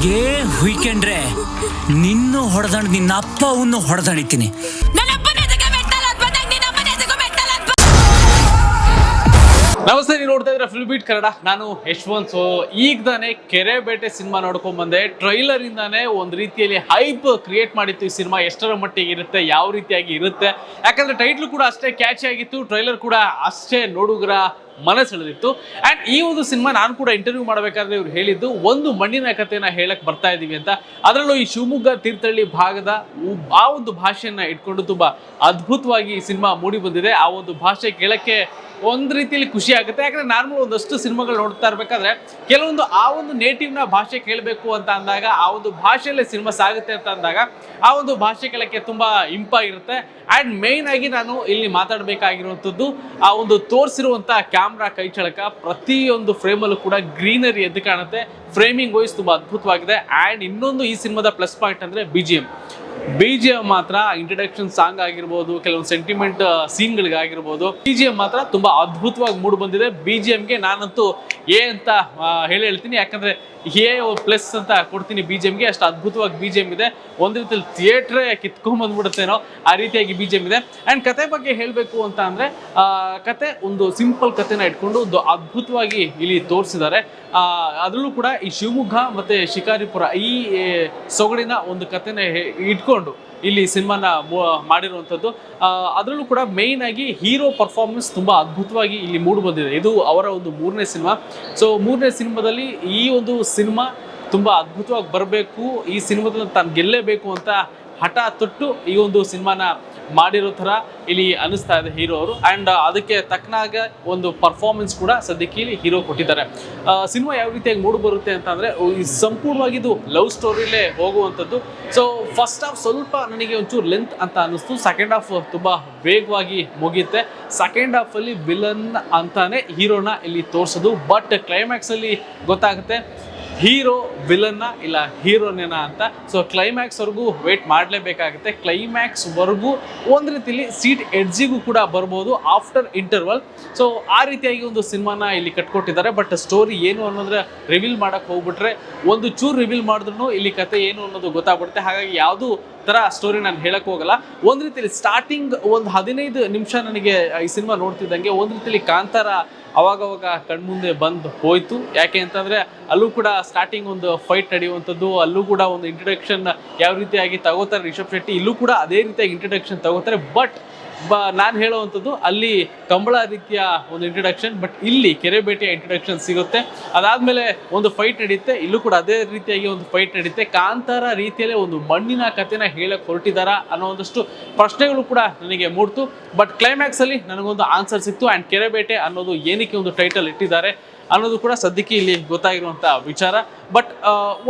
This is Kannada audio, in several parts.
ನನಗೆ ವೀಕೆಂಡ್ರೆ ನಿನ್ನೂ ಹೊಡೆದಾಣ್ ನಿನ್ನ ಅಪ್ಪ ಅವನು ಹೊಡೆದಾಣಿತೀನಿ. ನಮಸ್ತೆ, ನೀವು ನೋಡ್ತಾ ಇದ್ರೆ ಫಿಲ್ಮ್ ಬೀಟ್ ಕನ್ನಡ. ನಾನು ಯಶವಂತ್. ಈಗ ತಾನೇ ಕೆರೆ ಬೇಟೆ ಸಿನಿಮಾ ನೋಡ್ಕೊಂಡ್ ಬಂದೆ. ಟ್ರೈಲರ್ ಇಂದಾನೆ ಒಂದು ರೀತಿಯಲ್ಲಿ ಹೈಪ್ ಕ್ರಿಯೇಟ್ ಮಾಡಿತ್ತು ಈ ಸಿನಿಮಾ. ಎಷ್ಟರ ಮಟ್ಟಿಗೆ ಇರುತ್ತೆ, ಯಾವ ರೀತಿಯಾಗಿ ಇರುತ್ತೆ, ಯಾಕಂದ್ರೆ ಟೈಟ್ಲ್ ಕೂಡ ಅಷ್ಟೇ ಕ್ಯಾಚಿ ಆಗಿತ್ತು, ಟ್ರೈಲರ್ ಕೂಡ ಅಷ್ಟೇ ನೋಡುಗರ ಮನಸ್ಸೆಳೆದಿತ್ತು. ಅಂಡ್ ಈ ಒಂದು ಸಿನಿಮಾ ನಾನು ಕೂಡ ಇಂಟರ್ವ್ಯೂ ಮಾಡಬೇಕಾದ್ರೆ ಇವ್ರು ಹೇಳಿದ್ದು ಒಂದು ಮಣ್ಣಿನ ಕಥೆನ ಹೇಳಕ್ ಬರ್ತಾ ಇದೀವಿ ಅಂತ. ಅದರಲ್ಲೂ ಈ ಶಿವಮೊಗ್ಗ ತೀರ್ಥಹಳ್ಳಿ ಭಾಗದ ಆ ಒಂದು ಭಾಷೆಯನ್ನ ಇಟ್ಕೊಂಡು ತುಂಬಾ ಅದ್ಭುತವಾಗಿ ಈ ಸಿನಿಮಾ ಮೂಡಿ ಬಂದಿದೆ. ಆ ಒಂದು ಭಾಷೆ ಕೇಳಕ್ಕೆ ಒಂದು ರೀತಿಯಲ್ಲಿ ಖುಷಿ ಆಗುತ್ತೆ. ಯಾಕಂದ್ರೆ ನಾರ್ಮಲ್ ಒಂದಷ್ಟು ಸಿನಿಮಾಗಳು ನೋಡ್ತಾ ಇರ್ಬೇಕಾದ್ರೆ ಕೆಲವೊಂದು ಆ ಒಂದು ನೇಟಿವ್ನ ಭಾಷೆ ಕೇಳಬೇಕು ಅಂತ ಅಂದಾಗ, ಆ ಒಂದು ಭಾಷೆಯಲ್ಲೇ ಸಿನಿಮಾ ಸಾಗುತ್ತೆ ಅಂತ ಅಂದಾಗ ಆ ಒಂದು ಭಾಷೆ ಕೇಳಕ್ಕೆ ತುಂಬಾ ಇಂಪಾಗಿರುತ್ತೆ. ಆ್ಯಂಡ್ ಮೇಯ್ನ್ ಆಗಿ ನಾನು ಇಲ್ಲಿ ಮಾತಾಡಬೇಕಾಗಿರುವಂಥದ್ದು ಆ ಒಂದು ತೋರಿಸಿರುವಂಥ ಕ್ಯಾಮ್ರಾ ಕೈಚಳಕ. ಪ್ರತಿಯೊಂದು ಫ್ರೇಮಲ್ಲೂ ಕೂಡ ಗ್ರೀನರಿ ಎದ್ದು ಕಾಣುತ್ತೆ. ಫ್ರೇಮಿಂಗ್ ವೈಸ್ ತುಂಬ ಅದ್ಭುತವಾಗಿದೆ. ಆ್ಯಂಡ್ ಇನ್ನೊಂದು ಈ ಸಿನಿಮಾದ ಪ್ಲಸ್ ಪಾಯಿಂಟ್ ಅಂದರೆ ಬಿ ಜಿ ಎಂ ಮಾತ್ರ, ಇಂಟ್ರಡಕ್ಷನ್ ಸಾಂಗ್ ಆಗಿರ್ಬೋದು, ಕೆಲವೊಂದು ಸೆಂಟಿಮೆಂಟ್ ಸೀನ್ಗಳಿಗಾಗಿರ್ಬೋದು, ಬಿ ಜಿ ಎಂ ಮಾತ್ರ ತುಂಬ ಅದ್ಭುತವಾಗಿ ಮೂಡಿ ಬಂದಿದೆ. ಬಿ ಜಿ ಎಮ್ಗೆ ನಾನಂತೂ ಎ ಅಂತ ಹೇಳ್ತೀನಿ. ಯಾಕಂದರೆ ಎ ಪ್ಲಸ್ ಅಂತ ಕೊಡ್ತೀನಿ ಬಿ ಜಿ ಎಮ್ಗೆ. ಅಷ್ಟು ಅದ್ಭುತವಾಗಿ ಬಿ ಜಿ ಎಮ್ ಇದೆ. ಒಂದು ರೀತಿಯಲ್ಲಿ ಥಿಯೇಟ್ರೇ ಕಿತ್ಕೊಂಡ್ಬಂದ್ಬಿಡುತ್ತೇನೋ ಆ ರೀತಿಯಾಗಿ ಬಿ ಜಿ ಎಮ್ ಇದೆ. ಆ್ಯಂಡ್ ಕತೆ ಬಗ್ಗೆ ಹೇಳಬೇಕು ಅಂತ ಅಂದರೆ, ಕತೆ ಒಂದು ಸಿಂಪಲ್ ಕತೆನ ಇಟ್ಕೊಂಡು ಒಂದು ಅದ್ಭುತವಾಗಿ ಇಲ್ಲಿ ತೋರಿಸಿದ್ದಾರೆ. ಅದರಲ್ಲೂ ಕೂಡ ಈ ಶಿವಮೊಗ್ಗ ಮತ್ತು ಶಿಕಾರಿಪುರ ಈ ಸೊಗಡಿನ ಒಂದು ಕತೆನ ಇಟ್ಕೊಂಡು ಇಲ್ಲಿ ಸಿನಿಮಾನ ಮಾಡಿರುವಂಥದ್ದು. ಅದರಲ್ಲೂ ಕೂಡ ಮೇಯ್ನ್ ಆಗಿ ಹೀರೋ ಪರ್ಫಾರ್ಮೆನ್ಸ್ ತುಂಬ ಅದ್ಭುತವಾಗಿ ಇಲ್ಲಿ ಮೂಡಿ ಬಂದಿದೆ. ಇದು ಅವರ ಒಂದು 3ನೇ ಸಿನಿಮಾ. ಸೊ 3ನೇ ಸಿನಿಮಾದಲ್ಲಿ ಈ ಒಂದು ಸಿನಿಮಾ ತುಂಬ ಅದ್ಭುತವಾಗಿ ಬರಬೇಕು, ಈ ಸಿನಿಮಾದಲ್ಲಿ ತಾನು ಗೆಲ್ಲೇಬೇಕು ಅಂತ ಹಠ ತೊಟ್ಟು ಈ ಒಂದು ಸಿನಿಮಾನ ಮಾಡಿರೋ ಥರ ಇಲ್ಲಿ ಅನಿಸ್ತಾ ಇದೆ ಹೀರೋ ಅವರು. ಆ್ಯಂಡ್ ಅದಕ್ಕೆ ತಕ್ಕನಾಗ ಒಂದು ಪರ್ಫಾರ್ಮೆನ್ಸ್ ಕೂಡ ಸದ್ಯಕ್ಕೆ ಇಲ್ಲಿ ಹೀರೋ ಕೊಟ್ಟಿದ್ದಾರೆ. ಸಿನಿಮಾ ಯಾವ ರೀತಿಯಾಗಿ ಮೂಡಿ ಬರುತ್ತೆ ಅಂತಂದರೆ, ಸಂಪೂರ್ಣವಾಗಿ ಇದು ಲವ್ ಸ್ಟೋರಿಲೇ ಹೋಗುವಂಥದ್ದು. ಸೊ ಫಸ್ಟ್ ಹಾಫ್ ಸ್ವಲ್ಪ ನನಗೆ ಒಂಚೂರು ಲೆಂತ್ ಅಂತ ಅನ್ನಿಸ್ತು. ಸೆಕೆಂಡ್ ಹಾಫ್ ತುಂಬ ವೇಗವಾಗಿ ಮುಗಿಯುತ್ತೆ. ಸೆಕೆಂಡ್ ಹಾಫಲ್ಲಿ ವಿಲನ್ ಅಂತಾನೆ ಹೀರೋನ ಇಲ್ಲಿ ತೋರಿಸೋದು. ಬಟ್ ಕ್ಲೈಮ್ಯಾಕ್ಸಲ್ಲಿ ಗೊತ್ತಾಗುತ್ತೆ ಹೀರೋ ವಿಲನ್ನ ಇಲ್ಲ ಹೀರೋನೇನಾ ಅಂತ. So ಕ್ಲೈಮ್ಯಾಕ್ಸ್ವರೆಗೂ wait ಮಾಡಲೇಬೇಕಾಗುತ್ತೆ. ಕ್ಲೈಮ್ಯಾಕ್ಸ್ವರೆಗೂ ಒಂದು ರೀತಿಯಲ್ಲಿ ಸೀಟ್ ಎಡ್ಜಿಗೂ ಕೂಡ ಬರ್ಬೋದು ಆಫ್ಟರ್ ಇಂಟರ್ವಲ್. ಸೊ ಆ ರೀತಿಯಾಗಿ ಒಂದು ಸಿನಿಮಾನ ಇಲ್ಲಿ ಕಟ್ಕೊಟ್ಟಿದ್ದಾರೆ. ಬಟ್ ಸ್ಟೋರಿ ಏನು ಅನ್ನೋದ್ರೆ ರಿವೀಲ್ ಮಾಡೋಕ್ಕೆ ಹೋಗ್ಬಿಟ್ರೆ, ಒಂದು ಚೂರು ರಿವೀಲ್ ಮಾಡಿದ್ರು ಇಲ್ಲಿ ಕತೆ ಏನು ಅನ್ನೋದು ಗೊತ್ತಾಗ್ಬಿಡುತ್ತೆ. ಹಾಗಾಗಿ ಯಾವುದೂ ಥರ ಸ್ಟೋರಿ ನಾನು ಹೇಳಕ್ಕೆ ಹೋಗಲ್ಲ. ಒಂದು ರೀತಿಯಲ್ಲಿ ಸ್ಟಾರ್ಟಿಂಗ್ ಒಂದು 15 ನಿಮಿಷ ನನಗೆ ಈ ಸಿನಿಮಾ ನೋಡ್ತಿದ್ದಂಗೆ ಒಂದು ರೀತಿಯಲ್ಲಿ ಕಾಂತಾರ ಅವಾಗವಾಗ ಕಣ್ಮುಂದೆ ಬಂದು ಹೋಯ್ತು. ಯಾಕೆ ಅಂತಂದರೆ ಅಲ್ಲೂ ಕೂಡ ಸ್ಟಾರ್ಟಿಂಗ್ ಒಂದು ಫೈಟ್ ನಡೆಯುವಂಥದ್ದು, ಅಲ್ಲೂ ಕೂಡ ಒಂದು ಇಂಟ್ರಡಕ್ಷನ್ ಯಾವ ರೀತಿಯಾಗಿ ತಗೋತಾರೆ ರಿಷಬ್ ಶೆಟ್ಟಿ, ಇಲ್ಲೂ ಕೂಡ ಅದೇ ರೀತಿಯಾಗಿ ಇಂಟ್ರಡಕ್ಷನ್ ತಗೋತಾರೆ. ಬಟ್ ನಾನು ಹೇಳುವಂಥದ್ದು ಅಲ್ಲಿ ಕಂಬಳ ರೀತಿಯ ಒಂದು ಇಂಟ್ರಡಕ್ಷನ್, ಬಟ್ ಇಲ್ಲಿ ಕೆರೆ ಬೇಟೆಯ ಇಂಟ್ರಡಕ್ಷನ್ ಸಿಗುತ್ತೆ. ಅದಾದಮೇಲೆ ಒಂದು ಫೈಟ್ ನಡೆಯುತ್ತೆ, ಇಲ್ಲೂ ಕೂಡ ಅದೇ ರೀತಿಯಾಗಿ ಒಂದು ಫೈಟ್ ನಡೆಯುತ್ತೆ. ಕಾಂತಾರ ರೀತಿಯಲ್ಲೇ ಒಂದು ಮಣ್ಣಿನ ಕಥೆನ ಹೇಳಕ್ಕೆ ಹೊರಟಿದ್ದಾರ ಅನ್ನೋ ಒಂದಷ್ಟು ಪ್ರಶ್ನೆಗಳು ಕೂಡ ನನಗೆ ಮೂಡ್ತು. ಬಟ್ ಕ್ಲೈಮ್ಯಾಕ್ಸಲ್ಲಿ ನನಗೊಂದು ಆನ್ಸರ್ ಸಿಕ್ತು. ಆ್ಯಂಡ್ ಕೆರೆ ಬೇಟೆ ಅನ್ನೋದು ಏನಕ್ಕೆ ಒಂದು ಟೈಟಲ್ ಇಟ್ಟಿದ್ದಾರೆ ಅನ್ನೋದು ಕೂಡ ಸದ್ಯಕ್ಕೆ ಇಲ್ಲಿ ಗೊತ್ತಾಗಿರುವಂಥ ವಿಚಾರ. ಬಟ್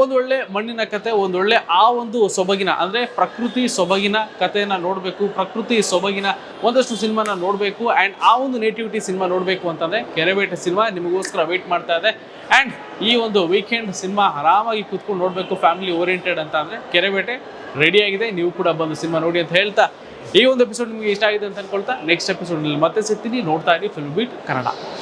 ಒಂದೊಳ್ಳೆ ಮಣ್ಣಿನ ಕತೆ, ಒಂದೊಳ್ಳೆ ಆ ಒಂದು ಸೊಬಗಿನ ಅಂದರೆ ಪ್ರಕೃತಿ ಸೊಬಗಿನ ಕಥೆಯನ್ನು ನೋಡಬೇಕು, ಪ್ರಕೃತಿ ಸೊಬಗಿನ ಒಂದಷ್ಟು ಸಿನಿಮಾನ ನೋಡಬೇಕು. ಆ್ಯಂಡ್ ಆ ಒಂದು ನೇಟಿವಿಟಿ ಸಿನಿಮಾ ನೋಡಬೇಕು ಅಂತಂದರೆ ಕೆರೆಬೇಟೆ ಸಿನಿಮಾ ನಿಮಗೋಸ್ಕರ ವೆಯ್ಟ್ ಮಾಡ್ತಾ ಇದೆ. ಆ್ಯಂಡ್ ಈ ಒಂದು ವೀಕೆಂಡ್ ಸಿನಿಮಾ ಆರಾಮಾಗಿ ಕೂತ್ಕೊಂಡು ನೋಡಬೇಕು, ಫ್ಯಾಮಿಲಿ ಓರಿಯೆಂಟೆಡ್ ಅಂತ ಅಂದರೆ ಕೆರೆಬೇಟೆ ರೆಡಿಯಾಗಿದೆ. ನೀವು ಕೂಡ ಬಂದು ಸಿನಿಮಾ ನೋಡಿ ಅಂತ ಹೇಳ್ತಾ, ಈ ಒಂದು ಎಪಿಸೋಡ್ ನಿಮಗೆ ಇಷ್ಟ ಆಗಿದೆ ಅಂತ ಅನ್ಕೊಳ್ತಾ ನೆಕ್ಸ್ಟ್ ಎಪಿಸೋಡ್ನಲ್ಲಿ ಮತ್ತೆ ಸಿಗ್ತೀನಿ. ನೋಡ್ತಾ ಇರಿ ಫಿಲ್ಮ್ ಬೀಟ್ ಕನ್ನಡ.